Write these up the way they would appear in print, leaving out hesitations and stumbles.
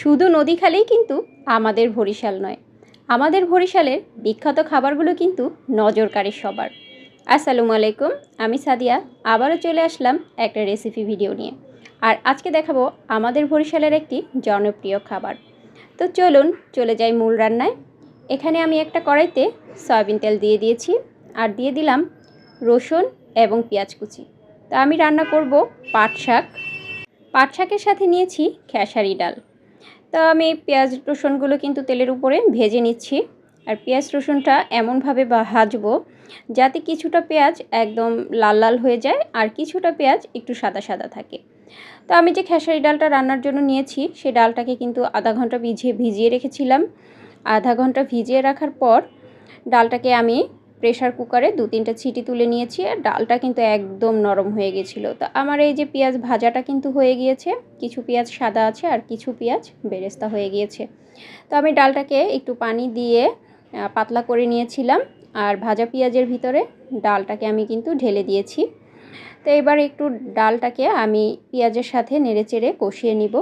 শুধু নদী খালেই কিন্তু আমাদের বরিশাল নয়, আমাদের বরিশালের বিখ্যাত খাবারগুলো কিন্তু নজর কাড়ে সবার। আসসালামু আলাইকুম, আমি সাদিয়া আবারও চলে আসলাম একটা রেসিপি ভিডিও নিয়ে। আর আজকে দেখাবো আমাদের বরিশালের একটি জনপ্রিয় খাবার। তো চলুন চলে যাই মূল রান্নায়। এখানে আমি একটা কড়াইতে সয়াবিন তেল দিয়ে দিয়েছি আর দিয়ে দিলাম রসুন এবং পেঁয়াজ কুচি। তো আমি রান্না করব পাট শাক। পাট শাকের সাথে নিয়েছি খেসারি ডাল। তো আমি পেঁয়াজ রসুনগুলো কিন্তু তেলের উপরে ভেজে নিচ্ছি। আর পেঁয়াজ রসুনটা এমনভাবে ভাজবো যাতে কিছুটা পেঁয়াজ একদম লাল লাল হয়ে যায় আর কিছুটা পেঁয়াজ একটু সাদা সাদা থাকে। তো আমি যে খেসারি ডালটা রান্নার জন্য নিয়েছি সেই ডালটাকে কিন্তু আধা ঘন্টা ভিজিয়ে রেখেছিলাম। আধা ঘন্টা ভিজিয়ে রাখার পর ডালটাকে আমি প্রেশার কুকারে 2-3টা সিটি তুলে নিয়েছি। আর ডালটা কিন্তু একদম নরম হয়ে গেছিলো। তো আমার এই যে পেঁয়াজ ভাজাটা কিন্তু হয়ে গিয়েছে, কিছু পেঁয়াজ সাদা আছে আর কিছু পেঁয়াজ বেরেস্তা হয়ে গিয়েছে। তো আমি ডালটাকে একটু পানি দিয়ে পাতলা করে নিয়েছিলাম আর ভাজা পেঁয়াজের ভিতরে ডালটাকে আমি কিন্তু ঢেলে দিয়েছি। তো এবার একটু ডালটাকে আমি পেঁয়াজের সাথে নেড়েচেড়ে কষিয়ে নিব।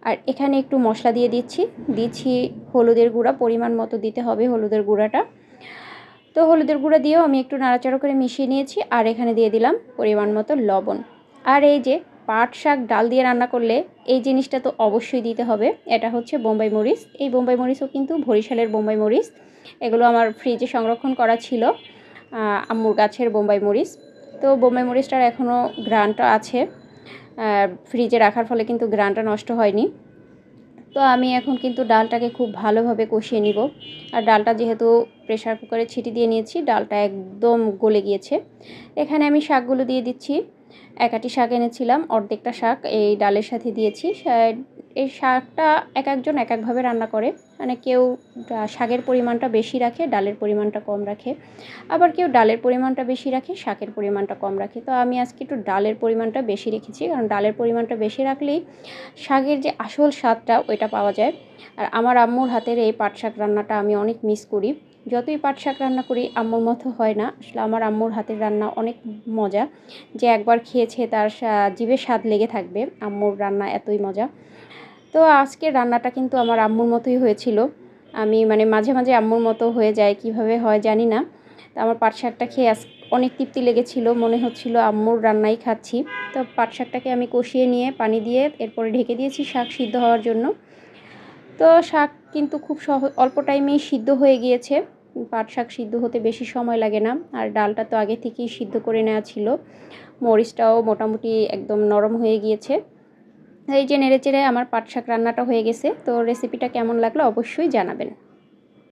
আর এখানে একটু মশলা দিয়ে দিচ্ছি হলুদের গুঁড়া, পরিমাণ মতো দিতে হবে হলুদের গুঁড়াটা। তো হলুদের গুঁড়া দিয়েও আমি একটু নাড়াচাড়া করে মিশিয়ে নিয়েছি আর এখানে দিয়ে দিলাম পরিমাণ মতো লবণ। আর এই যে পাট শাক ডাল দিয়ে রান্না করলে এই জিনিসটা তো অবশ্যই দিতে হবে, এটা হচ্ছে বোম্বাই মরিচ। এই বোম্বাই মরিচও কিন্তু বরিশালের বোম্বাই মরিচ। এগুলো আমার ফ্রিজে সংরক্ষণ করা ছিল, আম্মুর গাছের বোম্বাই মরিচ। তো বোম্বাই মরিচটার এখনও ঘ্রাণটা আছে, ফ্রিজে রাখার ফলে কিন্তু ঘ্রাণটা নষ্ট হয়নি। তো আমি এখন কিন্তু ডালটাকে খুব ভালোভাবে কষিয়ে নিব। আর ডালটা যেহেতু প্রেশার কুকারে ছিটি দিয়ে নিয়েছি, ডালটা একদম গলে গিয়েছে। এখানে আমি শাকগুলো দিয়ে দিচ্ছি। এক আটি শাক এনেছিলাম, অর্ধেকটা শাক এই ডালের সাথে দিয়েছি। এই শাকটা এক একজন এক একভাবে রান্না করে, মানে কেউ শাকের পরিমাণটা বেশি রাখে, ডালের পরিমাণটা কম রাখে। আবার কেউ ডালের পরিমাণটা বেশি রাখে, শাকের পরিমাণটা কম রাখে। তো আমি আজকে একটু ডালের পরিমাণটা বেশি রেখেছি, কারণ ডালের পরিমাণটা বেশি রাখলেই শাকের যে আসল স্বাদটা ওইটা পাওয়া যায়। আর আমার আম্মুর হাতের এই পাট শাক রান্নাটা আমি অনেক মিস করি। যতই পাট শাক রান্না করি আম্মুর মতো হয় না। আসলে আমার আম্মুর হাতের রান্না অনেক মজা, যে একবার খেয়েছে তার জিভে স্বাদ লেগে থাকবে। আম্মুর রান্না এতই মজা। তো আজকের রান্নাটা কিন্তু আমার আম্মুর মতোই হয়েছিল। আমি মানে মাঝে মাঝে আম্মুর মতো হয়ে যায়, কিভাবে হয় জানি না। তো আমার পাট শাকটা খেয়ে অনেক তৃপ্তি লেগেছিল, মনে হচ্ছিল আম্মুর রান্নাই খাচ্ছি। তো পাট শাকটাকে আমি কষিয়ে নিয়ে পানি দিয়ে এরপরে ঢেকে দিয়েছি শাক সিদ্ধ হওয়ার জন্য। তো শাক কিন্তু খুব অল্প টাইমেই সিদ্ধ হয়ে গিয়েছে। পাট শাক সিদ্ধ হতে বেশি সময় লাগে না। আর ডালটা তো আগে থেকেই সিদ্ধ করে নেওয়া ছিল। মরিচটাও মোটামুটি একদম নরম হয়ে গিয়েছে। এই যে নেড়েচেড়ে আমার পাট শাক রান্নাটা হয়ে গেছে। তো রেসিপিটা কেমন লাগলো অবশ্যই জানাবেন।